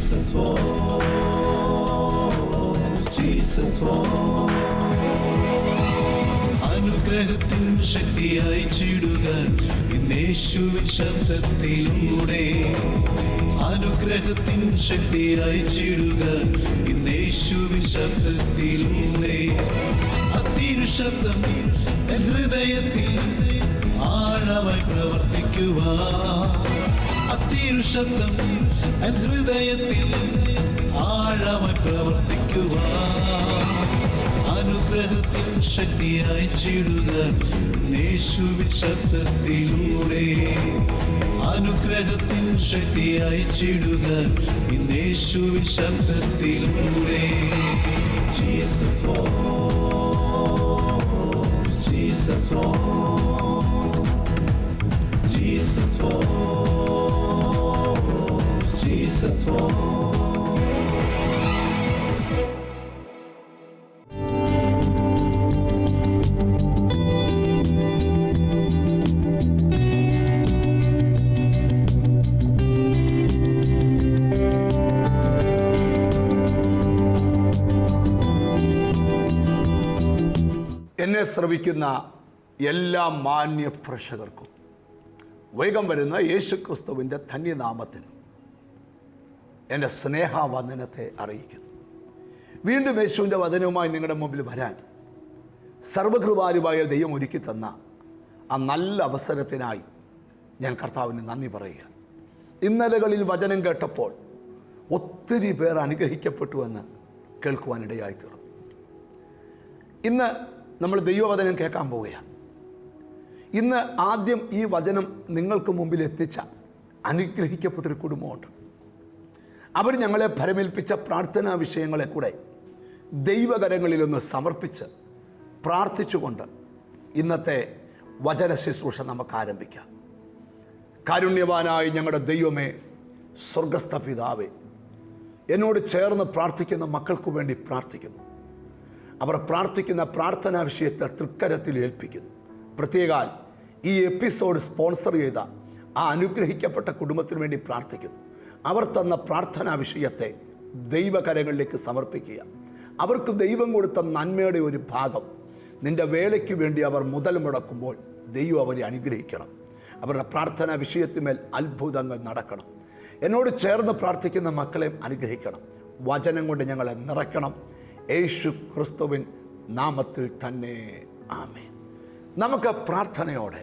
Jesus walks, Jesus walks. അനുഗ്രഹത്തിൻ ശക്തി അയച്ചിടുക യേശുവിൻ ശബ്ദത്തിലൂടെ. അനുഗ്രഹത്തിൻ ശക്തി അയച്ചിടുക യേശുവിൻ ശബ്ദത്തിലൂടെ. അതിരുശബ്ദം N ഹൃദയത്തിൽ ആഴമായി പ്രവർത്തിക്കുക. അതിരുശബ്ദം എൻ ഹൃദയത്തിൽ ആഴമായി പ്രവർത്തിക്കുക. അനുഗ്രഹത്തിൻ ശക്തി അയച്ചിടുക യേശുവിൻ ശബ്ദത്തിലൂടെ. അനുഗ്രഹത്തിൻ ശക്തി അയച്ചിടുക യേശുവിൻ ശബ്ദത്തിലൂടെ. Jesus walks, Jesus walks, Jesus walks, Jesus walks. എന്നെ ശ്രവിക്കുന്ന എല്ലാ മാന്യ പ്രേക്ഷകർക്കും വേഗം വരുന്ന യേശുക്രിസ്തുവിൻ്റെ ധന്യനാമത്തിൽ എൻ്റെ സ്നേഹവന്ദനത്തെ അറിയിക്കുന്നു. വീണ്ടും യേശുവിൻ്റെ വചനവുമായി നിങ്ങളുടെ മുമ്പിൽ വരാൻ സർവകൃപാലുവായ ദൈവം ഒരുക്കി തന്ന ആ നല്ല അവസരത്തിനായി ഞാൻ കർത്താവിന് നന്ദി പറയുക. ഇന്നലകളിൽ വചനം കേട്ടപ്പോൾ ഒത്തിരി പേർ അനുഗ്രഹിക്കപ്പെട്ടുവെന്ന് കേൾക്കുവാനിടയായി തീർന്നു. ഇന്ന് നമ്മൾ ദൈവവചനം കേൾക്കാൻ പോവുകയാണ്. ഇന്ന് ആദ്യം ഈ വചനം നിങ്ങൾക്ക് മുമ്പിൽ എത്തിച്ച അനുഗ്രഹിക്കപ്പെട്ടൊരു കുടുംബമുണ്ട്. അവർ ഞങ്ങളെ ഭരമേൽപ്പിച്ച പ്രാർത്ഥനാ വിഷയങ്ങളെ കൂടെ ദൈവകരങ്ങളിലൊന്ന് സമർപ്പിച്ച് പ്രാർത്ഥിച്ചുകൊണ്ട് ഇന്നത്തെ വചന ശുശ്രൂഷ നമുക്ക് ആരംഭിക്കാം. കാരുണ്യവാനായ ഞങ്ങളുടെ ദൈവമേ, സ്വർഗസ്ഥ പിതാവേ, എന്നോട് ചേർന്ന് പ്രാർത്ഥിക്കുന്ന മക്കൾക്ക് വേണ്ടി പ്രാർത്ഥിക്കുന്നു. അവർ പ്രാർത്ഥിക്കുന്ന പ്രാർത്ഥനാ വിഷയത്തെ തൃക്കരത്തിൽ ഏൽപ്പിക്കുന്നു. പ്രത്യേകാൽ ഈ എപ്പിസോഡ് സ്പോൺസർ ചെയ്ത ആ അനുഗ്രഹിക്കപ്പെട്ട കുടുംബത്തിന് വേണ്ടി പ്രാർത്ഥിക്കുന്നു. അവർ തന്ന പ്രാർത്ഥനാ വിഷയത്തെ ദൈവകരങ്ങളിലേക്ക് സമർപ്പിക്കുക. അവർക്ക് ദൈവം കൊടുത്ത നന്മയുടെ ഒരു ഭാഗം നിൻ്റെ വേലയ്ക്ക് വേണ്ടി അവർ മുതൽ മുടക്കുമ്പോൾ ദൈവം അവരെ അനുഗ്രഹിക്കണം. അവരുടെ പ്രാർത്ഥനാ വിഷയത്തിന്മേൽ അത്ഭുതങ്ങൾ നടക്കണം. എന്നോട് ചേർന്ന് പ്രാർത്ഥിക്കുന്ന മക്കളെ അനുഗ്രഹിക്കണം. വചനം കൊണ്ട് ഞങ്ങളെ നിറയ്ക്കണം. യേശു ക്രിസ്തുവിൻ നാമത്തിൽ തന്നെ ആമേൻ. നമുക്ക് പ്രാർത്ഥനയോടെ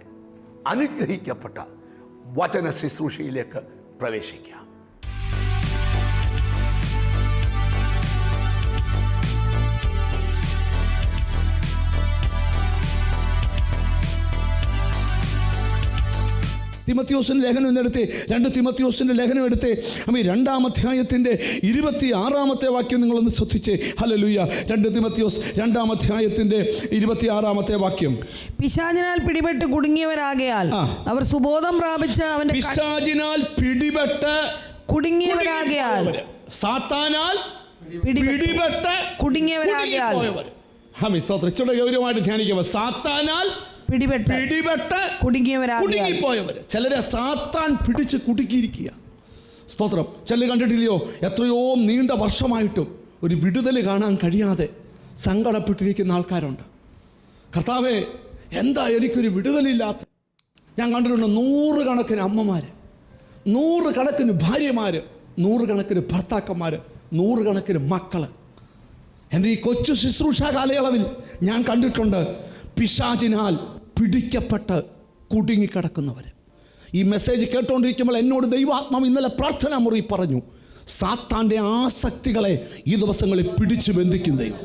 അനുഗ്രഹിക്കപ്പെട്ട വചന ശുശ്രൂഷയിലേക്ക് പ്രവേശിക്കാം. തിമത്തിയോസിൻ്റെ ലേഖനം എന്നെടുത്ത് 2 തിമത്തിയോസിൻ്റെ ലേഖനം എടുത്ത് 2-ാം അധ്യായത്തിൻ്റെ 26-ാമത്തെ വാക്യം നിങ്ങളൊന്ന് ശ്രദ്ധിച്ചേ. ഹല്ലേലൂയ. 2 തിമത്തിയോസ് 2-ാം അധ്യായത്തിൻ്റെ 26-ാമത്തെ വാക്യം. പിശാചിനാൽ പിടിപെട്ട് കുടുങ്ങിയവരാകയാൽ അവർ സുബോധം പ്രാപിച്ച് അവന്റെ പിശാചിനാൽ പിടിപെട്ട് കുടുങ്ങിയവരാകയാൽ സാത്താനാൽ പിടിപെട്ട് കുടുങ്ങിയവരാകയാൽ സ്തോത്രം. ഗൗരവമായിട്ട് ധ്യാനിക്കുക. സാത്താനാൽ പിടിപെട്ട് കുടുങ്ങിപ്പോയവർ. ചിലരെ സാത്താൻ പിടിച്ച് കുടുക്കിയിരിക്കുക. സ്തോത്രം. ചിലർ കണ്ടിട്ടില്ലയോ, എത്രയോ നീണ്ട വർഷമായിട്ടും ഒരു വിടുതൽ കാണാൻ കഴിയാതെ സങ്കടപ്പെട്ടിരിക്കുന്ന ആൾക്കാരുണ്ട്. കർത്താവേ, എന്താ എനിക്കൊരു വിടുതലില്ലാത്ത? ഞാൻ കണ്ടിട്ടുണ്ട് 100 കണക്കിന് അമ്മമാർ, 100 കണക്കിന് ഭാര്യമാർ, 100 കണക്കിന് ഭർത്താക്കന്മാർ, 100 കണക്കിന് മക്കൾ. എൻ്റെ ഈ കൊച്ചു ശുശ്രൂഷ കാലയളവിൽ ഞാൻ കണ്ടിട്ടുണ്ട് പിശാചിനാൽ പിടിക്കപ്പെട്ട് കുടുങ്ങിക്കിടക്കുന്നവർ. ഈ മെസ്സേജ് കേട്ടുകൊണ്ടിരിക്കുമ്പോൾ എന്നോട് ദൈവാത്മാവ് ഇന്നലെ പ്രാർത്ഥനാ മുറി പറഞ്ഞു, സാത്താൻ്റെ ആസക്തികളെ ഈ ദിവസങ്ങളിൽ പിടിച്ചു ബന്ധിക്കും ദൈവം.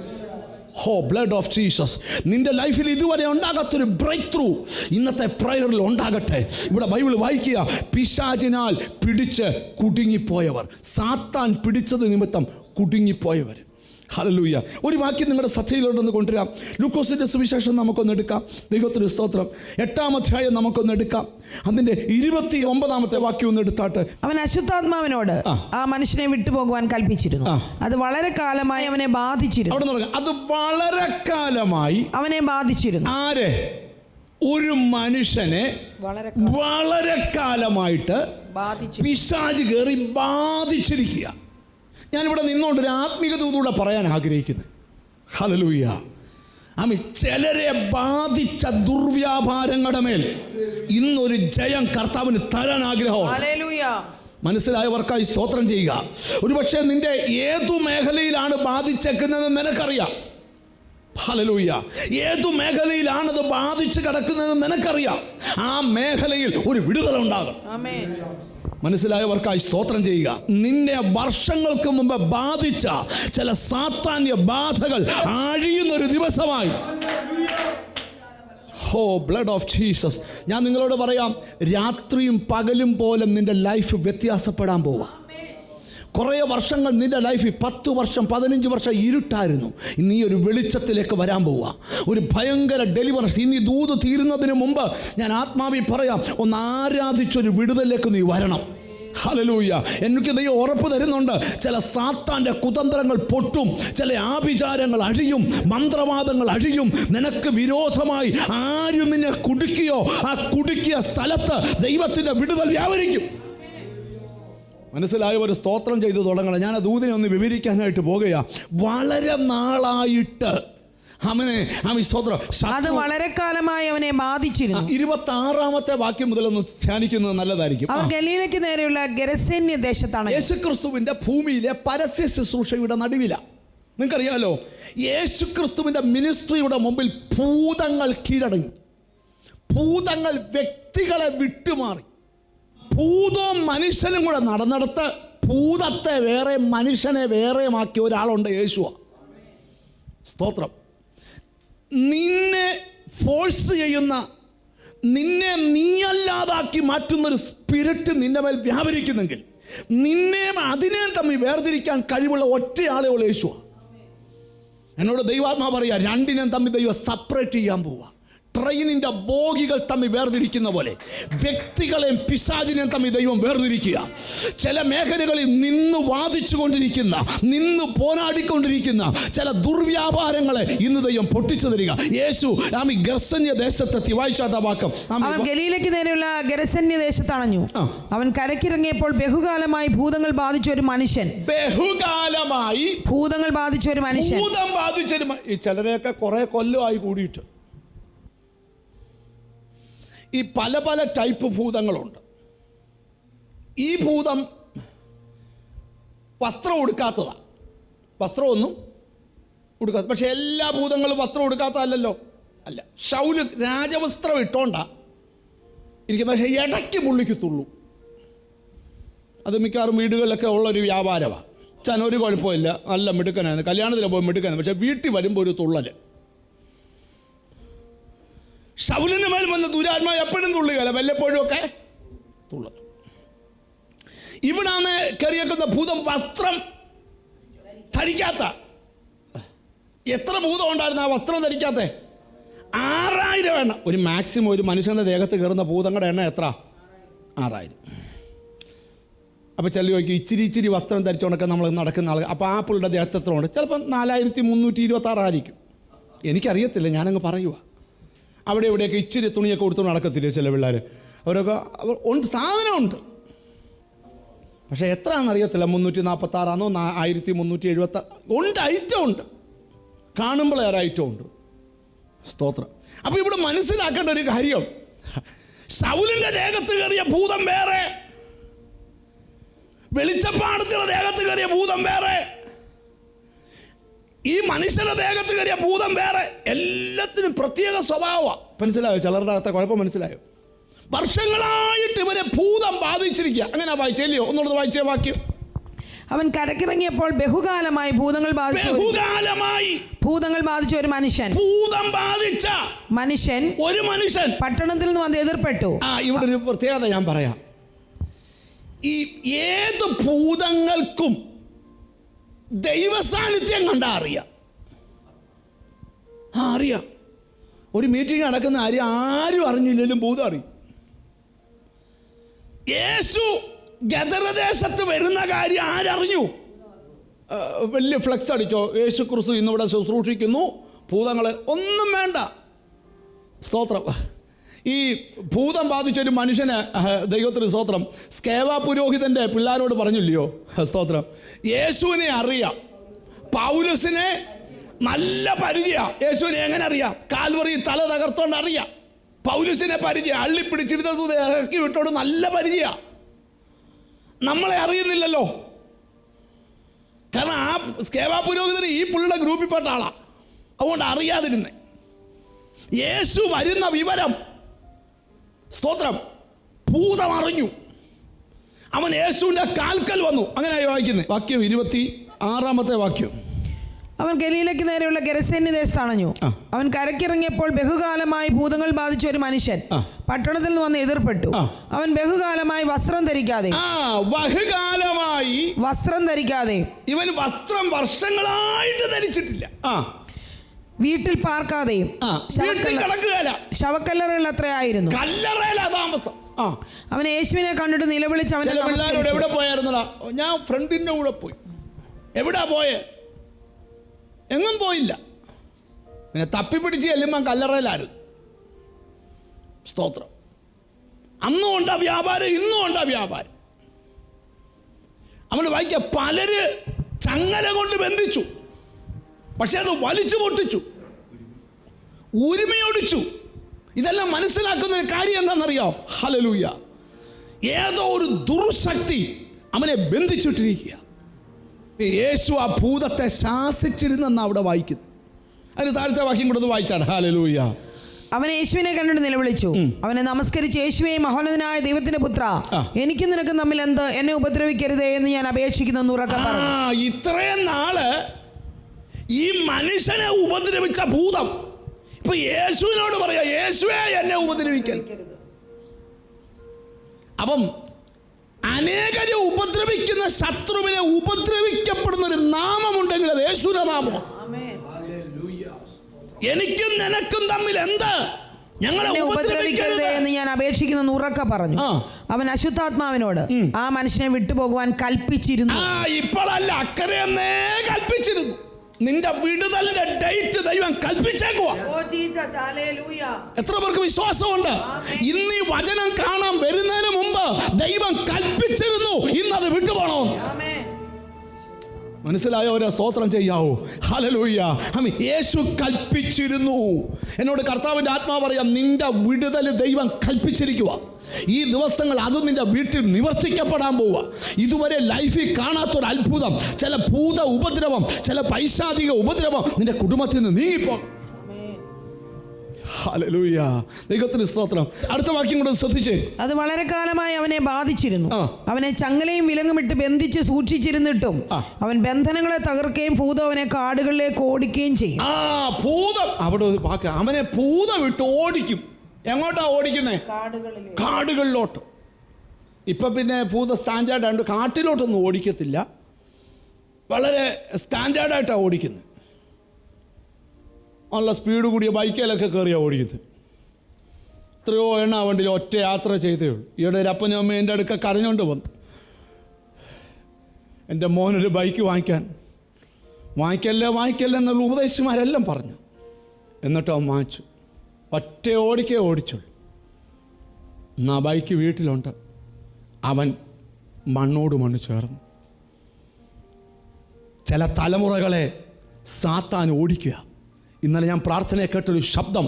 ഹോ ബ്ലഡ് ഓഫ് ജീസസ്. നിന്റെ ലൈഫിൽ ഇതുവരെ ഉണ്ടാകാത്തൊരു ബ്രേക്ക് ത്രൂ ഇന്നത്തെ പ്രയറിൽ ഉണ്ടാകട്ടെ. ഇവിടെ ബൈബിൾ വായിക്കുക, പിശാചിനാൽ പിടിച്ച് കുടുങ്ങിപ്പോയവർ, സാത്താൻ പിടിച്ചത് നിമിത്തം കുടുങ്ങിപ്പോയവർ. ഹല്ലേലൂയ. ഒരു വാക്യം നിങ്ങളുടെ ശ്രദ്ധയിലോട്ടൊന്ന് കൊണ്ടുവരാം. ലൂക്കോസിൻ്റെ സുവിശേഷം നമുക്കൊന്ന് എടുക്കാം. ദൈവത്തിന് സ്തോത്രം. 8-ാം അധ്യായം നമുക്കൊന്ന് എടുക്കാം. അതിൻ്റെ 29-ാമത്തെ വാക്യം ഒന്ന് എടുത്താട്ട്. അവൻ അശുദ്ധാത്മാവിനോട് ആ മനുഷ്യനെ വിട്ടുപോകുവാൻ കൽപ്പിച്ചിരുന്നു. അത് വളരെ കാലമായി അവനെ ബാധിച്ചിരുന്നു. അവിടെ നിന്ന് അത് വളരെ കാലമായി അവനെ ബാധിച്ചിരുന്നു. ആരെ? ഒരു മനുഷ്യനെ വളരെ കാലമായിട്ട് പിശാച് കയറി ബാധിച്ചിരിക്കുക. ഞാനിവിടെ നിന്നുകൊണ്ട് ഒരു ആത്മീക ദൂതൂടെ പറയാൻ ആഗ്രഹിക്കുന്നത്. ഹല്ലേലൂയ. ആമീൻ. ചിലരെ ബാധിച്ച ദുർവ്യാപാരങ്ങളുടെ മേൽ ഇന്നൊരു ജയം കർത്താവിന് തരാൻ ആഗ്രഹമാണ്. ഹല്ലേലൂയ. മനസ്സിലായവർക്കായി സ്തോത്രം ചെയ്യുക. ഒരുപക്ഷെ നിന്റെ ഏതു മേഖലയിലാണ് ബാധിച്ചേക്കുന്നതെന്ന് നിനക്കറിയാം. ഹല്ലേലൂയ. ഏതു മേഖലയിലാണത് ബാധിച്ച് കിടക്കുന്നതെന്ന് നിനക്കറിയാം. ആ മേഖലയിൽ ഒരു വിടുതലുണ്ടാകും. ആമേൻ. മനസ്സിലായവർക്കായി സ്തോത്രം ചെയ്യുക. നിന്നെ വർഷങ്ങൾക്ക് മുമ്പ് ബാധിച്ച ചില സാത്താന്യ ബാധകൾ അഴിയുന്നൊരു ദിവസമായി. ഓ ബ്ലഡ് ഓഫ് ജീസസ്. ഞാൻ നിങ്ങളോട് പറയാം, രാത്രിയും പകലും പോലെ നിന്റെ ലൈഫ് വ്യത്യാസപ്പെടാൻ പോവാ. കുറേ വർഷങ്ങൾ നിന്റെ ലൈഫിൽ 10 വർഷം 15 വർഷം ഇരുട്ടായിരുന്നു. ഇനി ഒരു വെളിച്ചത്തിലേക്ക് വരാൻ പോവുക. ഒരു ഭയങ്കര ഡെലിവറൻസ്. ഇനി ദൂത് തീരുന്നതിന് മുമ്പ് ഞാൻ ആത്മാവിൽ പറയാം, ഒന്ന് ആരാധിച്ചൊരു വിടുതലിലേക്ക് നീ വരണം. ഹല്ലേലൂയ. എനിക്ക് ദൈവം ഉറപ്പ് തരുന്നുണ്ട്, ചില സാത്താൻ്റെ കുതന്ത്രങ്ങൾ പൊട്ടും, ചില ആഭിചാരങ്ങൾ അഴിയും, മന്ത്രവാദങ്ങൾ അഴിയും. നിനക്ക് വിരോധമായി ആരും നിന്നെ കുടുക്കിയോ ആ കുടുക്കിയ സ്ഥലത്ത് ദൈവത്തിൻ്റെ വിടുതൽ വ്യാപരിക്കും. മനസ്സിലായ ഒരു സ്തോത്രം ചെയ്തു തുടങ്ങണം. ഞാൻ ആ ദൂതിനെ ഒന്ന് വിവരിക്കാനായിട്ട് പോകുകയാണ്. വളരെ നാളായിട്ട് അത് വളരെ കാലമായി അവനെ ബാധിച്ചിരുന്നു. 26-ാമത്തെ വാക്യം മുതൽ ഒന്ന് ധ്യാനിക്കുന്നത് നല്ലതായിരിക്കും. അവൻ ഗലീലയ്ക്ക് നേരെയുള്ള ഗെരസേന്യ ദേശത്താണ്. യേശുക്രിസ്തുവിന്റെ ഭൂമിയിലെ പരസ്യ ശുശ്രൂഷയുടെ നടുവില. നിങ്ങൾക്കറിയാലോ, യേശുക്രിസ്തുവിന്റെ മിനിസ്ട്രിയുടെ മുമ്പിൽ ഭൂതങ്ങൾ കീഴടങ്ങി. ഭൂതങ്ങൾ വ്യക്തികളെ വിട്ടുമാറി. ഭൂതവും മനുഷ്യനും കൂടെ നടന്നിടത്ത് ഭൂതത്തെ വേറെ മനുഷ്യനെ വേറെയുമാക്കിയ ഒരാളുണ്ട്, യേശുവ. സ്തോത്രം. നിന്നെ ഫോഴ്സ് ചെയ്യുന്ന, നിന്നെ നീയല്ലാതാക്കി മാറ്റുന്നൊരു സ്പിരിറ്റ് നിന്റെ മേൽ വ്യാപരിക്കുന്നെങ്കിൽ നിന്നെ അതിനെ തമ്മിൽ വേർതിരിക്കാൻ കഴിവുള്ള ഒറ്റയാളേ ഉള്ള യേശുവ. എന്നോട് ദൈവാത്മാ പറയുക, രണ്ടിനെ തമ്മിൽ ദൈവം സെപ്പറേറ്റ് ചെയ്യാൻ പോവുക. ട്രെയിനിൻ്റെ ബോഗികൾ തമ്മിൽ വേർതിരിക്കുന്ന പോലെ വ്യക്തികളെയും പിശാചിനെയും തമ്മിൽ ദൈവം വേർതിരിക്കുക. ചില മേഖലകളിൽ നിന്ന് വാദിച്ചു കൊണ്ടിരിക്കുന്ന, നിന്ന് പോരാടിക്കൊണ്ടിരിക്കുന്ന ചില ദുർവ്യാപാരങ്ങളെ ഇന്ന് ദൈവം പൊട്ടിച്ചു തരിക. യേശു ഗെർസന്യ ദേശത്തെത്തി. വായിച്ചാട്ട വാക്കം. അവൻ ഗലീലയ്ക്ക് നേരെയുള്ള ഗെരസന്യ ദേശത്തണഞ്ഞു. അവൻ കരക്കിറങ്ങിയപ്പോൾ ബഹുകാലമായി ഭൂതങ്ങൾ ബാധിച്ച ഒരു മനുഷ്യൻ. ബഹുകാലമായി ഭൂതങ്ങൾ ബാധിച്ച ഒരു മനുഷ്യൻ. ഭൂതം ബാധിച്ചൊരു ചിലരെയൊക്കെ കുറെ കൊല്ലമായി കൂടിയിട്ട്. ഈ പല പല ടൈപ്പ് ഭൂതങ്ങളുണ്ട്. ഈ ഭൂതം വസ്ത്രം ഉടുക്കാത്തതാണ്. വസ്ത്രമൊന്നും ഉടുക്കാത്ത. പക്ഷെ എല്ലാ ഭൂതങ്ങളും വസ്ത്രം ഉടുക്കാത്തതല്ലോ. അല്ല, ശൗല് രാജവസ്ത്രം ഇട്ടോണ്ടാ ഇരിക്കുന്നത്. പക്ഷേ ഇടയ്ക്ക് പുള്ളിക്കത്തുള്ളൂ. അത് മിക്കവാറും വീടുകളിലൊക്കെ ഉള്ളൊരു വ്യാപാരമാണ്. ഒരു കുഴപ്പമില്ല, നല്ല മിടുക്കനായിരുന്നു, കല്യാണത്തിന് പോയി മിടുക്കനായിരുന്നു. പക്ഷെ വീട്ടിൽ വരുമ്പോൾ ഒരു തുള്ളൽ. ശൗലിന് മേൽ വന്ന ദുരാത്മാവ് എപ്പോഴും തുള്ളുകയല്ല, വല്ലപ്പോഴും ഒക്കെ തുള്ളു. ഇവിടാണ് കയറിയേക്കുന്ന ഭൂതം വസ്ത്രം ധരിക്കാത്ത. എത്ര ഭൂതം ഉണ്ടായിരുന്നു ആ വസ്ത്രം ധരിക്കാത്ത? 6000 എണ്ണം. ഒരു മാക്സിമം ഒരു മനുഷ്യൻ്റെ ദേഹത്ത് കയറുന്ന ഭൂതങ്ങളുടെ എണ്ണം എത്ര? 6000. അപ്പോൾ ചില ചോദിക്കും, ഇച്ചിരി വസ്ത്രം ധരിച്ചുകൊണ്ടൊക്കെ നമ്മൾ നടക്കുന്ന ആൾ. അപ്പോൾ ആ പുള്ളിയുടെ ദേഹത്ത് എത്ര ഉണ്ട്? ചിലപ്പോൾ 4326 ആയിരിക്കും. എനിക്കറിയത്തില്ല, ഞാനങ്ങ് പറയുക. അവിടെ ഇവിടെയൊക്കെ ഇച്ചിരി തുണിയൊക്കെ കൊടുത്തു നടക്കത്തില്ല ചില പിള്ളേർ. അവരൊക്കെ ഉണ്ട്, സാധനമുണ്ട്. പക്ഷേ എത്രയാണെന്നറിയത്തില്ല. 346 1370 ഉണ്ട്. ഐറ്റം ഉണ്ട്, കാണുമ്പോൾ ഏറെ ഐറ്റം ഉണ്ട്. സ്തോത്രം. അപ്പോൾ ഇവിടെ മനസ്സിലാക്കേണ്ട ഒരു കാര്യം, ശൗലിൻ്റെ ദേഹത്ത് കയറിയ ഭൂതം വേറെ, വെളിച്ചപ്പാടത്തിൻ്റെ ദേഹത്ത് കയറിയ ഭൂതം വേറെ, ഈ മനുഷ്യന്റെ ദേഹത്ത് കയറിയ ഭൂതം വേറെ. എല്ലാത്തിനും പ്രത്യേക സ്വഭാവമാണ്. മനസ്സിലായോ? ചിലരുടെ അകത്തെ കുഴപ്പം മനസ്സിലായോ? വർഷങ്ങളായിട്ട് ഇവരെ ഭൂതം ബാധിച്ചിരിക്കുക. അങ്ങനെ വായിച്ചല്ലയോ? ഒന്നുകൂടെ വായിച്ചേ വാക്യം. അവൻ കരക്കിറങ്ങിയപ്പോൾ ബഹുകാലമായി ഭൂതങ്ങൾ ബാധിച്ച ഒരു മനുഷ്യൻ. ഭൂതം ബാധിച്ച മനുഷ്യൻ, ഒരു മനുഷ്യൻ പട്ടണത്തിൽ നിന്ന് വന്ന് എതിർപ്പെട്ടു. ഇവിടെ ഒരു പ്രത്യേകത ഞാൻ പറയാം. ഈ ഏത് ഭൂതങ്ങൾക്കും ദൈവസാന്നിധ്യം കണ്ടാ അറിയാം. അറിയാം. ഒരു മീറ്റിംഗ് നടക്കുന്ന കാര്യം ആരും അറിഞ്ഞില്ലെങ്കിലും ഭൂതം അറിയും. യേശു ഗദരദേശത്ത് വരുന്ന കാര്യം ആരറിഞ്ഞു? വലിയ ഫ്ലെക്സ് അടിച്ചോ, യേശു ക്രിസ്തു ഇന്നിവിടെ ശുശ്രൂഷിക്കുന്നു, ഭൂതങ്ങളെ ഒന്നും വേണ്ട. സ്തോത്രം. ഈ ഭൂതം ബാധിച്ചൊരു മനുഷ്യന് ദൈവത്തിന് സ്തോത്രം സ്കേവ പുരോഹിതന്റെ പിള്ളേരോട് പറഞ്ഞില്ലയോ സ്തോത്രം, യേശുവിനെ അറിയാം, പൗലോസിനെ നല്ല പരിചയം. യേശുവിനെ എങ്ങനെ അറിയാം? കാൽവറി തല തകർത്തോണ്ട് അറിയാം. പൗലോസിനെ പരിചയം, അള്ളിപ്പിടിച്ചിരുന്നത് ഇറക്കി വിട്ടോണ്ട് നല്ല പരിചയം. നമ്മളെ അറിയുന്നില്ലല്ലോ. കാരണം ആ സ്കേവ പുരോഹിതന് ഈ പുള്ളിയുടെ ഗ്രൂപ്പിൽപ്പെട്ട ആളാ, അതുകൊണ്ട് അറിയാതിരുന്നേ. യേശു വരുന്ന വിവരം സ്തോത്രം ഭൂതം അറിഞ്ഞു. അവൻ യേശുവിന്റെ കാൽക്കൽ വന്നു. അങ്ങനെയായി വായിക്കുന്നത്. വാക്യം 26 വാക്യം. അവൻ ഗലീലയ്ക്ക് നേരെയുള്ള ഗെരസേന്യ ദേശത്തണഞ്ഞു. അവൻ കരക്കിറങ്ങിയപ്പോൾ ബഹുകാലമായി ഭൂതങ്ങൾ ബാധിച്ച ഒരു മനുഷ്യൻ പട്ടണത്തിൽ നിന്ന് വന്ന് എതിർപ്പെട്ടു. അവൻ ബഹുകാലമായി വസ്ത്രം ധരിക്കാതെ ഇവൻ വസ്ത്രം വർഷങ്ങളായിട്ട് ധരിച്ചിട്ടില്ല. വീട്ടിൽ പാർക്കാതെയും ശവക്കല്ലറകൾ അത്രയായിരുന്നു. താമസം. അവൻ യേശുവിനെ കണ്ടിട്ട് നിലവിളിച്ച് അവന്റെ എവിടെ പോയായിരുന്നടാ? ഞാൻ ഫ്രണ്ടിന്റെ കൂടെ പോയി. എവിടാ പോയേ? എങ്ങും പോയില്ല. പിന്നെ തപ്പിപ്പിടിച്ച് ചെല്ലുമ്പോൾ കല്ലറയിലായിരുന്നു. സ്തോത്രം. അന്നും ഉണ്ടാ വ്യാപാരം, ഇന്നും ഉണ്ടാ വ്യാപാരം. അവന് വായിക്ക പലര് ചങ്ങല കൊണ്ട് ബന്ധിച്ചു, പക്ഷെ അത് വലിച്ചു പൊട്ടിച്ചു, ഉരിമയൊടിച്ചു. ഇതെല്ലാം മനസ്സിലാക്കുന്ന കാര്യം എന്താണെന്നറിയോ? ഹല്ലേലൂയ. ഏതോ ഒരു ദുർശക്തി അവനെ ബന്ധിച്ചിട്ടിരിക്കുക. യേശു ആ ഭൂതത്തെ ശാസിച്ചിരുന്നെന്നാണ് അവിടെ വായിക്കുന്നത്. അതിന് താഴത്തെ വാക്യം കൂടെ വായിച്ചാണ്. ഹല്ലേലൂയ. അവൻ യേശുവിനെ കണ്ടിട്ട് നിലവിളിച്ചു. അവനെ നമസ്കരിച്ച്, യേശുവേ, മഹോന്നതനായ ദൈവത്തിന്റെ പുത്ര, എനിക്കും നിനക്കും തമ്മിൽ എന്ത്? എന്നെ ഉപദ്രവിക്കരുതേ എന്ന് ഞാൻ അപേക്ഷിക്കുന്നു ഉറക്കെ പറഞ്ഞു. ഇത്രയും നാള് ഈ മനുഷ്യനെ ഉപദ്രവിച്ച ഭൂതം ഇപ്പൊ യേശുവിനോട് പറയാ, യേശുവേ എന്നെ ഉപദ്രവിക്കരുത്. അപ്പം അനേകരെ ഉപദ്രവിക്കുന്ന ശത്രുവിനെ ഉപദ്രവിക്കപ്പെടുന്ന ഒരു നാമമുണ്ടെങ്കിൽ അത് യേശുവിന്റെ നാമം. എനിക്കും നിനക്കും തമ്മിൽ എന്ത്? ഞങ്ങളെ ഉപദ്രവിക്കരുത് എന്ന് ഞാൻ അപേക്ഷിക്കുന്നു ഉറക്കെ പറഞ്ഞു. അവൻ അശുദ്ധാത്മാവിനോട് ആ മനുഷ്യനെ വിട്ടുപോകുവാൻ കൽപ്പിച്ചിരുന്നു. ഇപ്പോഴല്ല, അക്കരെയെന്നേ കൽപ്പിച്ചിരുന്നു. നിന്റെ വിടുതലിന്റെ ഡേറ്റ് ദൈവം കൽപ്പിച്ചേക്കുവാ. എത്ര പേർക്ക് വിശ്വാസമുണ്ട്? ഇന്ന് ഈ വചനം കാണാൻ വരുന്നതിന് മുമ്പ് ദൈവം കൽപ്പിച്ചിരുന്നു ഇന്നത് വിട്ടുപോണോ? മനസ്സിലായോ? ഒരു സ്തോത്രം ചെയ്യാവോ? ഹല്ലേലൂയ. യേശു കൽപ്പിച്ചിരുന്നു. എന്നോട് കർത്താവിന്റെ ആത്മാവ് പറയാം, നിന്റെ വിടുതൽ ദൈവം കൽപ്പിച്ചിരിക്കുക. ഈ ദിവസങ്ങൾ അത് നിന്റെ വീട്ടിൽ നിവർത്തിക്കപ്പെടാൻ പോവുക. ഇതുവരെ ലൈഫിൽ കാണാത്തൊരു അത്ഭുതം, ചില ഭൂത ഉപദ്രവം, ചില പൈശാചിക ഉപദ്രവം നിന്റെ കുടുംബത്തിൽ നിന്ന് നീങ്ങിപ്പോ. ഹല്ലേലൂയ. ദൈവത്തിന് സ്തോത്രം. അടുത്ത വാക്യം കൂടെ ശ്രദ്ധിച്ചേ. അത് വളരെ കാലമായി അവനെ ബാധിച്ചിരുന്നു. അവനെ ചങ്ങലയും വിലങ്ങുമിട്ട് ബന്ധിച്ച് സൂക്ഷിച്ചിരുന്നിട്ടും അവൻ ബന്ധനങ്ങളെ തകർക്കുകയും ഭൂതം അവനെ കാടുകളിലേക്ക് ഓടിക്കുകയും ചെയ്യും. ഭൂതം അവിടെ അവനെ ഭൂതം വിട്ട് ഓടിക്കും. എങ്ങോട്ടാ ഓടിക്കുന്നേ? കാടുകളിലോട്ട്. ഇപ്പൊ പിന്നെ ഭൂത സ്റ്റാൻഡേർഡായിട്ട് കാട്ടിലോട്ടൊന്നും ഓടിക്കത്തില്ല, വളരെ സ്റ്റാൻഡേർഡായിട്ടാണ് ഓടിക്കുന്നത്. നല്ല സ്പീഡ് കൂടിയ ബൈക്കിലൊക്കെ കയറിയാണ് ഓടിക്കുന്നത്. എത്രയോ എണ്ണ വണ്ടിയിൽ ഒറ്റ യാത്ര ചെയ്തേ ഉള്ളൂ. ഈയിടെ ഒരു അപ്പനും അമ്മയും എൻ്റെ അടുക്ക കരഞ്ഞുകൊണ്ട് വന്നു, എൻ്റെ മോനൊരു ബൈക്ക് വാങ്ങിക്കല്ലേ എന്നുള്ള ഉപദേശിമാരെല്ലാം പറഞ്ഞു. എന്നിട്ട് അവൻ വാങ്ങിച്ചു. ഒറ്റ ഓടിച്ചുള്ളൂ. എന്നാ ബൈക്ക് വീട്ടിലുണ്ട്. അവൻ മണ്ണോട് മണ്ണ് ചേർന്നു. ചില തലമുറകളെ സാത്താൻ ഓടിക്കുക. ഇന്നലെ ഞാൻ പ്രാർത്ഥനയെ കേട്ടൊരു ശബ്ദം,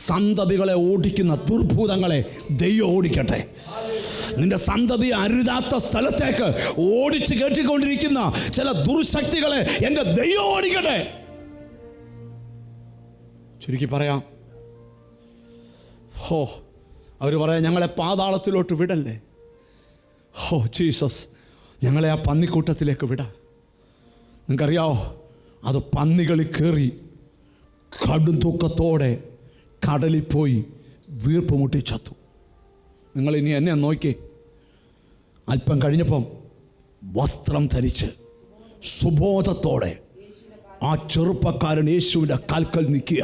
സന്തതികളെ ഓടിക്കുന്ന ദുർഭൂതങ്ങളെ ദൈവം ഓടിക്കട്ടെ. നിന്റെ സന്തതി അരുതാത്ത സ്ഥലത്തേക്ക് ഓടിച്ച് കയറ്റിക്കൊണ്ടിരിക്കുന്ന ചില ദുർശക്തികളെ എൻ്റെ ദൈവം ഓടിക്കട്ടെ. ചുരുക്കി പറയാം, അവർ പറയാം, ഞങ്ങളെ പാതാളത്തിലോട്ട് വിടല്ലേ. ജീസസ്, ഞങ്ങളെ ആ പന്നിക്കൂട്ടത്തിലേക്ക് വിടാം. നിങ്ങൾക്കറിയാവോ, അത് പന്നികളിൽ കയറി കടും തൂക്കത്തോടെ കടലിൽ പോയി വീർപ്പ് മുട്ടി ചത്തു. നിങ്ങളിനി എന്നെ നോക്കി. അല്പം കഴിഞ്ഞപ്പം വസ്ത്രം ധരിച്ച് സുബോധത്തോടെ ആ ചെറുപ്പക്കാരൻ യേശുവിൻ്റെ കാൽക്കൽ നിൽക്കുക.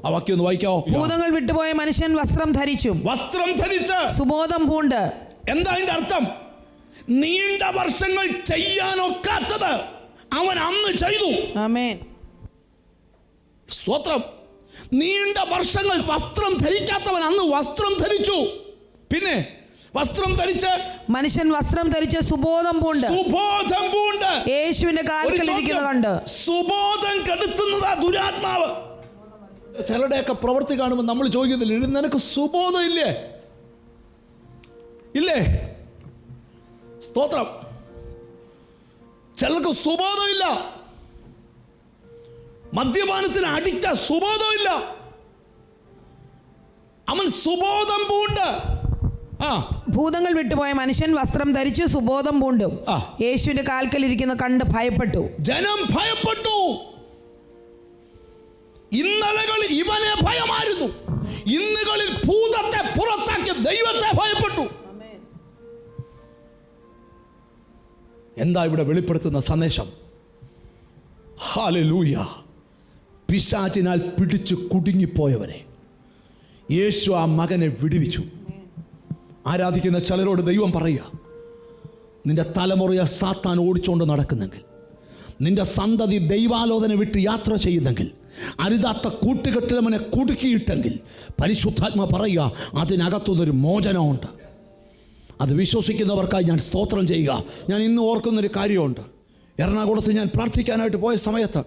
ആ വാക്യം ഒന്ന് വായിക്കാവോ? ഭൂതങ്ങൾ വിട്ടുപോയ മനുഷ്യൻ വസ്ത്രം ധരിച്ച് സുബോധം പൂണ്ട്. എന്താ അതിന്റെ അർത്ഥം? നീണ്ട വർഷങ്ങൾ ചെയ്യാനൊക്കാത്തത് അവൻ അന്ന് ചെയ്തു. ആമേൻ. സ്തോത്രം. നീണ്ട വർഷങ്ങൾ വസ്ത്രം ധരിക്കാത്തവൻ അന്ന് വസ്ത്രം ധരിച്ചു. പിന്നെ വസ്ത്രം ധരിച്ച് മനുഷ്യൻ വസ്ത്രം ധരിച്ച് സുബോധം പൂണ്ട് യേശുവിന്റെ കാൽക്കലിരിക്കുന്നത് കണ്ട്. സുബോധം കെടുത്തുന്നതാ ദുരാത്മാവ്. ചിലരുടെയൊക്കെ പ്രവൃത്തി കാണുമ്പോൾ നമ്മൾ ചോദിക്കുന്നില്ല, നിനക്ക് സുബോധം ഇല്ലേ? ഇല്ലേ? സ്തോത്രം. ചിലർക്ക് സുബോധമില്ല, മദ്യപാനത്തിന് അഡിക്റ്റ, സുബോധമില്ല. അവൻ സുബോധം പൂണ്ട്. ഭൂതങ്ങൾ വിട്ടുപോയ മനുഷ്യൻ വസ്ത്രം ധരിച്ച് സുബോധം പൂണ്ടും യേശുവിന്റെ കാൽക്കലിരിക്കുന്ന കണ്ട് ഭയപ്പെട്ടു. ജനം ഭയപ്പെട്ടു. ഇന്നലകളിൽ ഇവനെ ഭയമായിരുന്നു, ഇന്നുകളിൽ ഭൂതത്തെ പുറത്താക്കിയ ദൈവത്തെ ഭയപ്പെട്ടു. എന്താ ഇവിടെ വെളിപ്പെടുത്തുന്ന സന്ദേശം? ഹല്ലേലൂയ. പിശാചിനാൽ പിടിച്ചു കുടുങ്ങിപ്പോയവരെ യേശു ആ മകനെ വിടുവിച്ചു. ആരാധിക്കുന്ന ചിലരോട് ദൈവം പറയുക, നിന്റെ തലമുറയെ സാത്താൻ ഓടിച്ചുകൊണ്ട് നടക്കുന്നെങ്കിൽ, നിന്റെ സന്തതി ദൈവാലോചന വിട്ട് യാത്ര ചെയ്യുന്നെങ്കിൽ, അരുതാത്ത കൂട്ടുകെട്ടിലവനെ കുടുക്കിയിട്ടെങ്കിൽ, പരിശുദ്ധാത്മ പറയുക, അതിനകത്തുനിന്നൊരു മോചനമുണ്ട്. അത് വിശ്വസിക്കുന്നവർക്കായി ഞാൻ സ്തോത്രം ചെയ്യുക. ഞാൻ ഇന്ന് ഓർക്കുന്നൊരു കാര്യമുണ്ട്. എറണാകുളത്ത് ഞാൻ പ്രാർത്ഥിക്കാനായിട്ട് പോയ സമയത്ത്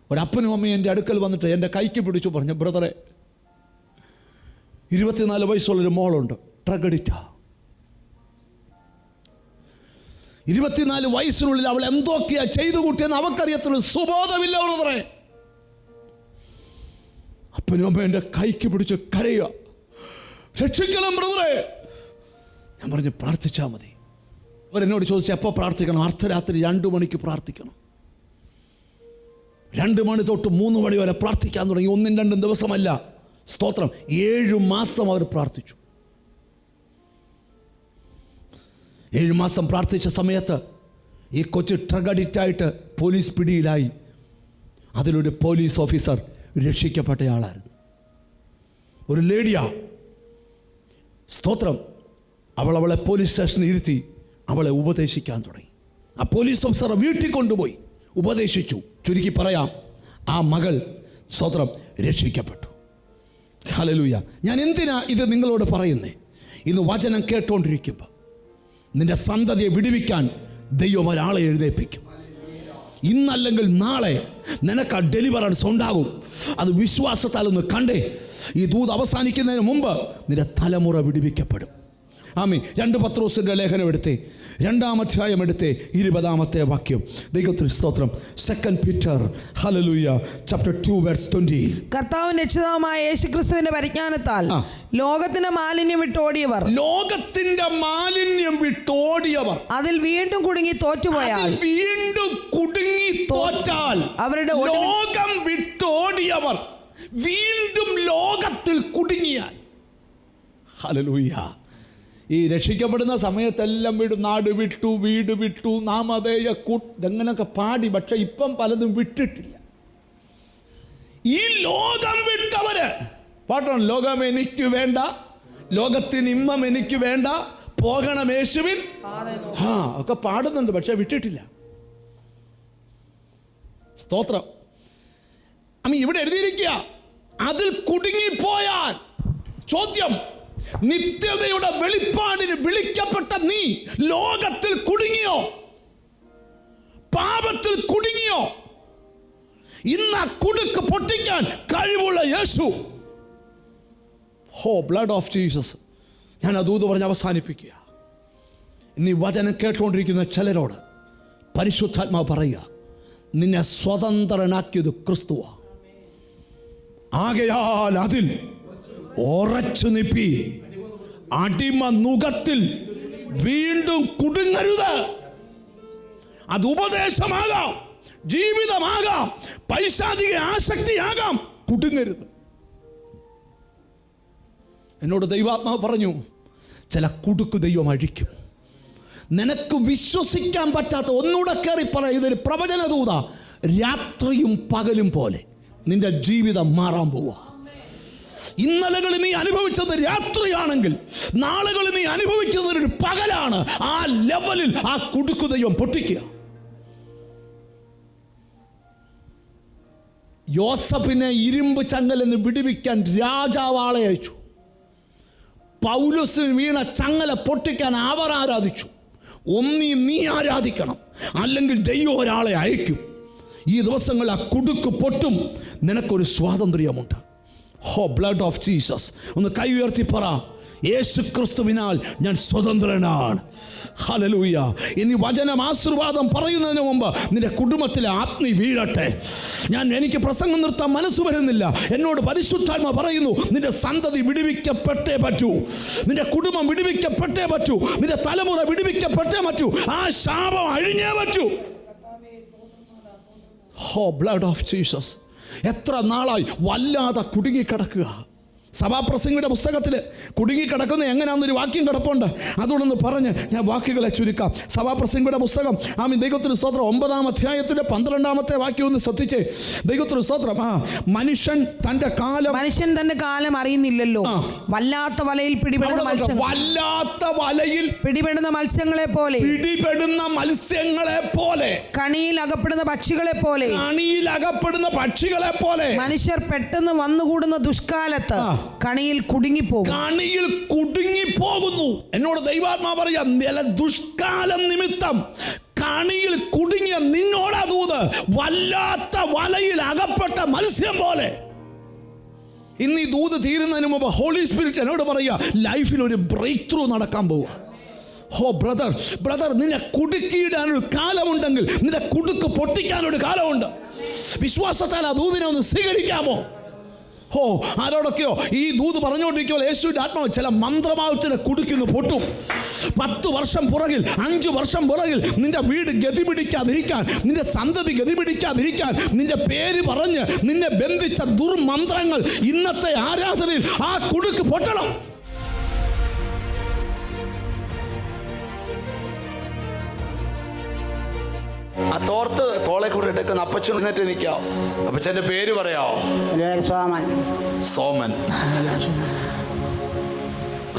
ഒരപ്പനും അമ്മയും എൻ്റെ അടുക്കൽ വന്നിട്ട് എൻ്റെ കൈക്ക് പിടിച്ചു പറഞ്ഞു, ബ്രദറെ, 24 വയസ്സുള്ളൊരു മോളുണ്ട്, ഡ്രഗ് അഡിക്റ്റാ. 24 വയസ്സിനുള്ളിൽ അവൾ എന്തൊക്കെയാ ചെയ്തു കൂട്ടിയെന്ന് അവക്കറിയത്തുള്ളൂ. സുബോധമില്ല ബ്രദറെ. അപ്പനും അമ്മ എൻ്റെ കൈക്ക് പിടിച്ച് കരയുക, രക്ഷിക്കണം ബ്രദറെ. ഞാൻ പറഞ്ഞു, പ്രാർത്ഥിച്ചാൽ മതി. അവരെന്നോട് ചോദിച്ചു, എപ്പോൾ പ്രാർത്ഥിക്കണം? അർദ്ധരാത്രി 2 മണിക്ക് പ്രാർത്ഥിക്കണം. 2 മണി തൊട്ട് 3 മണി വരെ പ്രാർത്ഥിക്കാൻ തുടങ്ങി. 1-2 ദിവസമല്ല, സ്തോത്രം, 7 മാസം അവർ പ്രാർത്ഥിച്ചു. 7 മാസം പ്രാർത്ഥിച്ച സമയത്ത് ഈ കൊച്ചു ഡ്രഗ് അഡിക്റ്റായിട്ട് പോലീസ് പിടിയിലായി. അതിലൊരു പോലീസ് ഓഫീസർ രക്ഷിക്കപ്പെട്ടയാളായിരുന്നു, ഒരു ലേഡിയാ. സ്തോത്രം. അവളെ പോലീസ് സ്റ്റേഷനിൽ ഇരുത്തി അവളെ ഉപദേശിക്കാൻ തുടങ്ങി. ആ പോലീസ് ഓഫീസറെ വീട്ടിൽ കൊണ്ടുപോയി ഉപദേശിച്ചു. ചുരുക്കി പറയാം, ആ മകൾ സ്തോത്രം രക്ഷിക്കപ്പെട്ടു. ഹല്ലേലൂയ. ഞാൻ എന്തിനാ ഇത് നിങ്ങളോട് പറയുന്നേ? ഇന്ന് വചനം കേട്ടോണ്ടിരിക്കുമ്പോൾ നിന്റെ സന്തതിയെ വിടുവിക്കാൻ ദൈവം ഒരാളെ എഴുന്നേൽപ്പിക്കും. ഇന്നല്ലെങ്കിൽ നാളെ നിനക്ക് ആ ഡെലിവറൻസ് ഉണ്ടാകും. അത് വിശ്വാസത്താൽ ഒന്ന് കണ്ടേ. ഈ ദൂത് അവസാനിക്കുന്നതിന് മുമ്പ് നിന്റെ തലമുറ വിടുവിക്കപ്പെടും. ആമീൻ. 2 പത്രോസിൻ്റെ ലേഖനം എടുത്തേ, 2-ാം അധ്യായം എടുത്തേ, 20-ാമത്തെ വാക്യം. ദൈവത്തിന് സ്തോത്രം. 2 പീറ്റർ, ഹല്ലേലൂയ, ചാപ്റ്റർ 2 വേഴ്സ് 20. കർത്താവും രക്ഷിതാവുമായ യേശുക്രിസ്തുവിന്റെ പരിജ്ഞാനത്താൽ ലോകത്തിന്റെ മാലിന്യം വിട്ടോടിയവർ, ലോകത്തിന്റെ മാലിന്യം വിട്ടോടിയവർ, അതിൽ വീണ്ടും കുടുങ്ങി തോറ്റുപോയാൽ, വീണ്ടും കുടുങ്ങി തോറ്റാൽ, അവരുടെ ലോകം വിട്ടോടിയവർ വീണ്ടും ലോകത്തിൽ കുടുങ്ങിയാൽ. ഹല്ലേലൂയ. ഈ രക്ഷിക്കപ്പെടുന്ന സമയത്തെല്ലാം വിടും, നാട് വിട്ടു, വീട് വിട്ടു, നാമധേയ ഇതെങ്ങനെയൊക്കെ പാടി. പക്ഷെ ഇപ്പം പലതും വിട്ടിട്ടില്ല. ഈ ലോകം വിട്ടവര് പാട്ടണം, ലോകം എനിക്ക് വേണ്ട, ലോകത്തിന് ഇമ്പം എനിക്ക് വേണ്ട, പോകണം യേശുവിൻ. ഒക്കെ പാടുന്നുണ്ട്, പക്ഷെ വിട്ടിട്ടില്ല. സ്തോത്രം. ഇവിടെ എഴുതിയിരിക്കുക, അതിൽ കുടുങ്ങിപ്പോയാൽ. ചോദ്യം, നിത്യതയുടെ വെളിപ്പാടിന് വിളിക്കപ്പെട്ട നീ ലോകത്തിൽ കുടുങ്ങിയോ? പാപത്തിൽ കുടുങ്ങിയോ? ഇന്ന് ആ കുടുക്ക് പൊട്ടിക്കാൻ കഴിവുള്ള യേശു. ഹോ ബ്ലഡ് ഓഫ് ജീസസ്. ഞാൻ അതൂത് പറഞ്ഞ് അവസാനിപ്പിക്കുക. ഇന്ന് ഈ വചനം കേട്ടുകൊണ്ടിരിക്കുന്ന ചിലരോട് പരിശുദ്ധാത്മാവ് പറയുക, നിന്നെ സ്വതന്ത്രനാക്കിയത് ക്രിസ്തുവാ. ആകയാൽ അതിൽ ഉറച്ചു നിപ്പി, അടിമ നുകത്തിൽ വീണ്ടും കുടുങ്ങരുത്. അത് ഉപദേശമാകാം, ജീവിതമാകാം, പൈശാചിക ആസക്തിയാകാം, കുടുങ്ങരുത്. എന്നോട് ദൈവാത്മാവ് പറഞ്ഞു, ചില കുടുക്ക് ദൈവം അഴിക്കും. നിനക്ക് വിശ്വസിക്കാൻ പറ്റാത്ത, ഒന്നുകൂടെ കയറി പറ, ഇതൊരു പ്രവചന ദൂത, രാത്രിയും പകലും പോലെ നിന്റെ ജീവിതം മാറാൻ പോവാ. ഇന്നലകളിൽ നീ അനുഭവിച്ചത് രാത്രിയാണെങ്കിൽ നാളുകളിൽ നീ അനുഭവിച്ചത് ഒരു പകലാണ്. ആ ലെവലിൽ ആ കുടുക്ക് ദൈവം പൊട്ടിക്കുക. യോസഫിനെ ഇരുമ്പ് ചങ്ങലിൽ നിന്ന് വിടുവിക്കാൻ രാജാവ് ആളെ അയച്ചു. പൗലോസിന് വീണ ചങ്ങല പൊട്ടിക്കാൻ അവർ ആരാധിച്ചു. ഒന്നീ നീ ആരാധിക്കണം, അല്ലെങ്കിൽ ദൈവം ഒരാളെ അയക്കും. ഈ ദിവസങ്ങളിൽ ആ കുടുക്ക് പൊട്ടും. നിനക്കൊരു സ്വാതന്ത്ര്യമുണ്ട്. ഹോ ബ്ലഡ് ഓഫ് ജീസസ്. ഒന്ന് കൈ ഉയർത്തി പറ, യേശു ക്രിസ്തുവിനാൽ ഞാൻ സ്വതന്ത്രനാണ്. ഹല്ലേലൂയ. ഇനി വചനം ആശീർവാദം പറയുന്നതിന് മുമ്പ് നിന്റെ കുടുംബത്തിലെ ആത്മീ വീഴട്ടെ. എനിക്ക് പ്രസംഗം നിർത്താൻ മനസ്സ് വരുന്നില്ല. എന്നോട് പരിശുദ്ധാത്മ പറയുന്നു, നിന്റെ സന്തതി വിടുവിക്കപ്പെട്ടേ പറ്റൂ, നിന്റെ കുടുംബം വിടുവിക്കപ്പെട്ടേ പറ്റൂ, നിന്റെ തലമുറ വിടുവിക്കപ്പെട്ടേ പറ്റൂ, ആ ശാപം അഴിഞ്ഞേ പറ്റൂ. ഹോ ബ്ലഡ് ഓഫ് ജീസസ്. എത്ര നാളായി വല്ലാതെ കുടുങ്ങിക്കിടക്കുക. സഭാപ്രസംഗിയുടെ പുസ്തകത്തിൽ കുടുങ്ങിക്കിടക്കുന്ന എങ്ങനെയാണെന്നൊരു വാക്യം കിടപ്പുണ്ട്. അതുകൊണ്ടൊന്ന് പറഞ്ഞ് ഞാൻ വാക്കുകളെ ചുരുക്കാം. സഭാപ്രസംഗിയുടെ പുസ്തകം ദൈവത്തിന് സ്തോത്രം 9-ാം അധ്യായത്തിന്റെ 12-ാമത്തെ വാക്യം ഒന്ന് ശ്രദ്ധിച്ചേ. ദൈവത്തിന് സ്തോത്രം. മനുഷ്യൻ തന്റെ കാലം അറിയുന്നില്ലല്ലോ. വല്ലാത്ത വലയിൽ പിടിപെടുന്ന മത്സ്യങ്ങളെ പോലെ, കണിയിൽ അകപ്പെടുന്ന പക്ഷികളെ പോലെ മനുഷ്യർ പെട്ടെന്ന് വന്നുകൂടുന്ന ദുഷ്കാലത്ത് കണിയിൽ കുടുങ്ങിപ്പോകുന്നു. എന്നോട് ദൈവാത്മാ പറയാ, ദുഷ്കാലം നിമിത്തം കണിയിൽ കുടുങ്ങിയ നിന്നോടാ ദൂത്. വല്ലാത്ത വലയിൽ അകപ്പെട്ട മത്സ്യം പോലെ. ഇന്ന് ഈ ദൂത് തീരുന്നതിന് മുമ്പ് ഹോളി സ്പിരിറ്റ് എന്നോട് പറയാ, ലൈഫിൽ ഒരു ബ്രേക്ക് ത്രൂ നടക്കാൻ പോവുക. ഹോ ബ്രദർ, നിന്നെ കുടുക്കിയിടാനൊരു കാലമുണ്ടെങ്കിൽ നിന്റെ കുടുക്ക് പൊട്ടിക്കാനൊരു കാലമുണ്ട്. വിശ്വാസത്താൽ ആ ദൂതിനെ ഒന്ന് സ്വീകരിക്കാമോ? ആരോടൊക്കെയോ ഈ ദൂത് പറഞ്ഞുകൊണ്ടിരിക്കുമ്പോൾ യേശുവിൻ്റെ ആത്മാവ് ചില മന്ത്രമാവത്തിനെ കുടുക്കുന്നു പൊട്ടും. 10 വർഷം പുറകിൽ, 5 വർഷം പുറകിൽ നിന്റെ വീട് ഗതി പിടിക്കാതിരിക്കാൻ, നിന്റെ സന്തതി ഗതി പിടിക്കാതിരിക്കാൻ, നിന്റെ പേര് പറഞ്ഞ് നിന്നെ ബന്ധിച്ച ദുർമന്ത്രങ്ങൾ ഇന്നത്തെ ആരാധനയിൽ ആ കുടുക്ക് പൊട്ടണം. ആ തോർത്ത് തോളെ കൂടെ എടുക്കുന്ന അപ്പച്ചൻ എന്നിട്ട് നിൽക്കാവോ? അപ്പച്ചൻ്റെ പേര് പറയാവോ?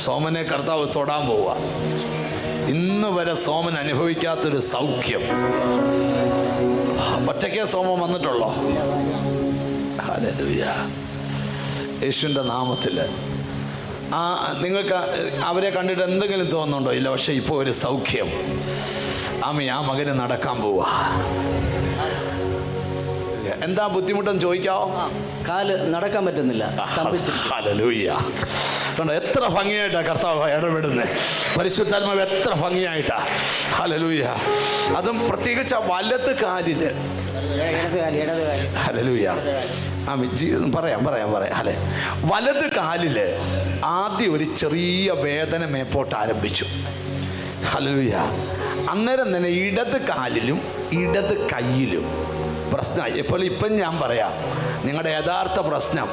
സോമനെ കർത്താവ് തൊടാൻ പോവുക. ഇന്ന് വരെ സോമൻ അനുഭവിക്കാത്തൊരു സൗഖ്യം. ഒറ്റയ്ക്കേ സോമൻ വന്നിട്ടുള്ളോ? ഹല്ലേലൂയ. യേശുവിൻ്റെ നാമത്തിൽ നിങ്ങൾക്ക് അവരെ കണ്ടിട്ട് എന്തെങ്കിലും തോന്നുന്നുണ്ടോ? ഇല്ല. പക്ഷെ ഇപ്പോൾ ഒരു സൗഖ്യം. ആ മകന് നടക്കാൻ പോവാ. എന്താ ബുദ്ധിമുട്ടെന്ന് ചോദിക്കാവോ? കാല് നടക്കാൻ പറ്റുന്നില്ല. ഹല്ലേലൂയ. എത്ര ഭംഗിയായിട്ടാ കർത്താവ് ഇടപെടുന്നത്. പരിശുദ്ധാത്മാവ് എത്ര ഭംഗിയായിട്ടാ. ഹല്ലേലൂയ. അതും പ്രത്യേകിച്ച് ആ വലത്ത് കാലില്. ഹല്ലേലൂയ. പറയാം. അല്ലെ, വലത് കാലില് ആദ്യം ഒരു ചെറിയ വേദന മേപ്പോട്ട് ആരംഭിച്ചു. ഹല്ലേലൂയ. അന്നേരം തന്നെ ഇടത് കാലിലും ഇടത് കയ്യിലും പ്രശ്നമായി. ഇപ്പം ഞാൻ പറയാം, നിങ്ങളുടെ യഥാർത്ഥ പ്രശ്നം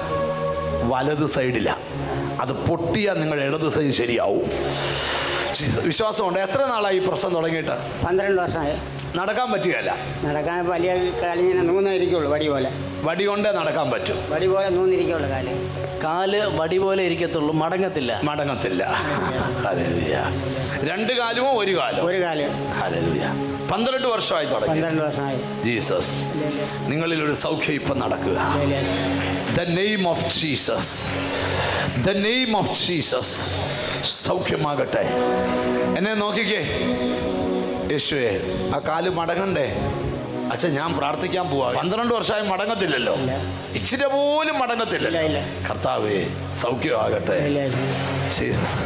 വലത് സൈഡിലാണ്. അത് പൊട്ടിയാൽ നിങ്ങളുടെ ഇടത് സൈഡ് ശരിയാവും. വിശ്വാസമുണ്ട്. എത്ര നാളായി ഈ പ്രശ്നം തുടങ്ങിയിട്ട്? 12 വർഷമായി. നടക്കാൻ പറ്റുകയല്ല. നടക്കാൻ വലിയ കാലിങ്ങനെ നൂന്നിരിക്കുള്ളൂ. വടി കൊണ്ടേ നടക്കാൻ പറ്റും. വടി പോലെ നൂന്നിരിക്കുള്ളൂ. കാല് വടി പോലെ ഇരിക്കത്തുള്ളൂ. മടങ്ങത്തില്ല. ഹല്ലേലൂയ. 2 കാലുമോ ഒരു കാലം? ഒരു കാല്. ഹല്ലേലൂയ. 12 വർഷമായി തുടങ്ങി. 12 വർഷമായി. ജീസസ്, നിങ്ങളിൽ ഒരു സൗഖ്യം ഇപ്പം നടക്കുക. The name of Jesus. The name of Jesus. സൗഖ്യമാകട്ടെ. എന്നെ നോക്കിക്കേ. യേശുവേ, ആ കാല് മടങ്ങണ്ടേ? അച്ഛൻ ഞാൻ പ്രാർത്ഥിക്കാൻ പോവാ. 12 വർഷമായി മടങ്ങത്തില്ലല്ലോ. ഇച്ചിരി പോലും മടങ്ങത്തില്ലല്ലോ. കർത്താവേ, സൗഖ്യമാകട്ടെ. ജീസസ്,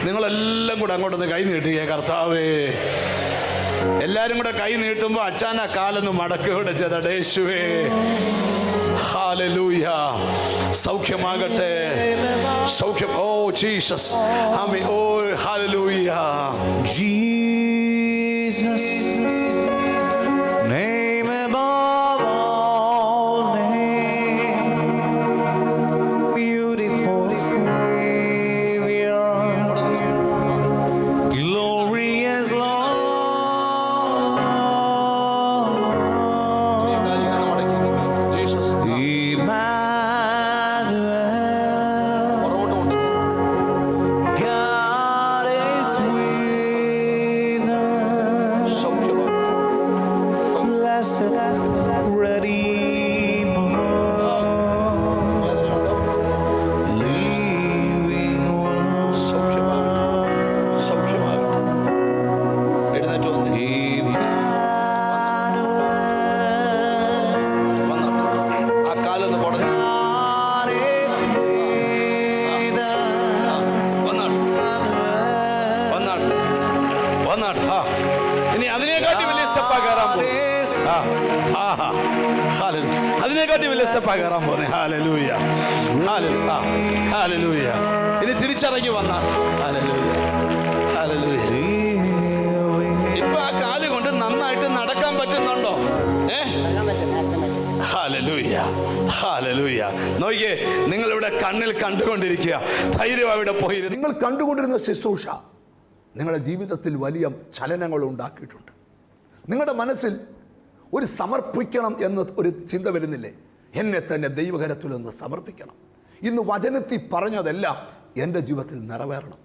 നിങ്ങളെല്ലാം കൂടെ അങ്ങോട്ടൊന്ന് കൈ നീട്ടിയേ. കർത്താവേ, എല്ലാരും കൂടെ കൈ നീട്ടുമ്പോ അച്ഛാന കാലൊന്ന് മടക്കുകയുടെ ചെയ്തടേ. യേശുവേ, ഹല്ലേലൂയ. സൗഖ്യമാകട്ടെ. സൗഖ്യം. Oh Jesus. Amen. Oh hallelujah. Jesus, name above all names, beautiful Savior, glorious Lord. God is with us. Blessed Redeemer. സ്റ്റെപ്പാ കയറാൻ അതിനെക്കാട്ടി വലിയ സ്റ്റെപ്പാ കയറാൻ പോകുന്നത്. Hallelujah, hallelujah. ഇനി തിരിച്ചറിഞ്ഞു വന്നാൽ ഹല്ലേലൂയ, ഹല്ലേലൂയ. ഇപ്പൊ ആ കാല് കൊണ്ട് നന്നായിട്ട് നടക്കാൻ പറ്റുന്നുണ്ടോ? Hallelujah, hallelujah. നോക്കിയേ, നിങ്ങളിവിടെ കണ്ണിൽ കണ്ടുകൊണ്ടിരിക്കുക, ധൈര്യം അവിടെ പോയിരുന്നു. നിങ്ങൾ കണ്ടുകൊണ്ടിരുന്ന ശുശ്രൂഷ നിങ്ങളുടെ ജീവിതത്തിൽ വലിയ ചലനങ്ങൾ ഉണ്ടാക്കിയിട്ടുണ്ട്. നിങ്ങളുടെ മനസ്സിൽ ഒരു സമർപ്പിക്കണം എന്ന ഒരു ചിന്ത വരുന്നില്ലേ? എന്നെ തന്നെ ദൈവകരത്തിലൊന്ന് സമർപ്പിക്കണം. ഇന്ന് വചനത്തിൽ പറഞ്ഞതെല്ലാം എൻ്റെ ജീവിതത്തിൽ നിറവേറണം,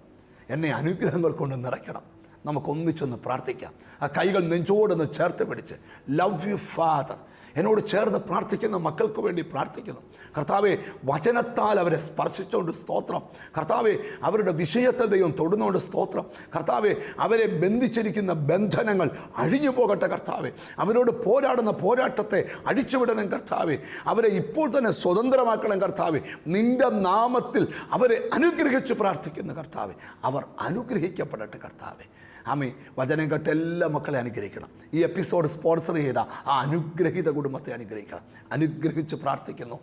എന്നെ അനുഗ്രഹങ്ങൾ കൊണ്ട് നിറയ്ക്കണം. നമുക്കൊന്നിച്ചൊന്ന് പ്രാർത്ഥിക്കാം. ആ കൈകൾ നെഞ്ചോടൊന്ന് ചേർത്ത് പിടിച്ച്, ലവ് യു ഫാദർ, എന്നോട് ചേർന്ന് പ്രാർത്ഥിക്കുന്ന മക്കൾക്ക് വേണ്ടി പ്രാർത്ഥിക്കുന്നു. കർത്താവെ, വചനത്താൽ അവരെ സ്പർശിച്ചുകൊണ്ട് സ്തോത്രം. കർത്താവെ, അവരുടെ വിഷയത്തെ ദൈവം തൊടുന്നുകൊണ്ട് സ്തോത്രം. കർത്താവെ, അവരെ ബന്ധിച്ചിരിക്കുന്ന ബന്ധനങ്ങൾ അഴിഞ്ഞു പോകട്ടെ കർത്താവെ. അവരോട് പോരാടുന്ന പോരാട്ടത്തെ അഴിച്ചുവിടണം കർത്താവെ. അവരെ ഇപ്പോൾ തന്നെ സ്വതന്ത്രമാക്കണം കർത്താവെ. നിന്റെ നാമത്തിൽ അവരെ അനുഗ്രഹിച്ച് പ്രാർത്ഥിക്കുന്ന കർത്താവെ. അവർ അനുഗ്രഹിക്കപ്പെടട്ടെ കർത്താവെ. ആമേ. വചനം കേട്ട എല്ലാ മക്കളെ അനുഗ്രഹിക്കണം. ഈ എപ്പിസോഡ് സ്പോൺസർ ചെയ്ത ആ അനുഗ്രഹീത കുടുംബത്തെ അനുഗ്രഹിക്കണം. അനുഗ്രഹിച്ച് പ്രാർത്ഥിക്കുന്നു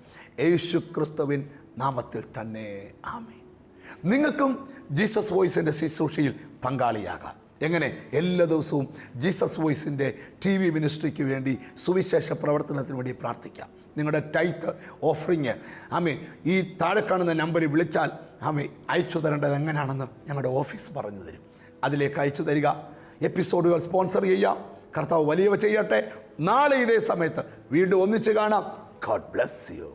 യേശു ക്രിസ്തുവിൻ നാമത്തിൽ തന്നെ. ആമേ. നിങ്ങൾക്കും ജീസസ് വോയിസിൻ്റെ ശുശ്രൂഷയിൽ പങ്കാളിയാകാം. എങ്ങനെ? എല്ലാ ദിവസവും ജീസസ് വോയിസിൻ്റെ TV മിനിസ്ട്രിക്ക് വേണ്ടി, സുവിശേഷ പ്രവർത്തനത്തിന് വേണ്ടി പ്രാർത്ഥിക്കാം. നിങ്ങളുടെ ടൈത്ത് ഓഫറിങ് ആമേ ഈ താഴെ കാണുന്ന നമ്പറിൽ വിളിച്ചാൽ ആമേ അയച്ചു തരേണ്ടത് എങ്ങനെയാണെന്ന് ഞങ്ങളുടെ ഓഫീസ് പറഞ്ഞു തരും. അതിലേക്ക് അയച്ചു തരിക. എപ്പിസോഡുകൾ സ്പോൺസർ ചെയ്യാം. കർത്താവ് വലിയവ ചെയ്യട്ടെ. നാളെ ഇതേ സമയത്ത് വീണ്ടും ഒന്നിച്ച് കാണാം. God bless you.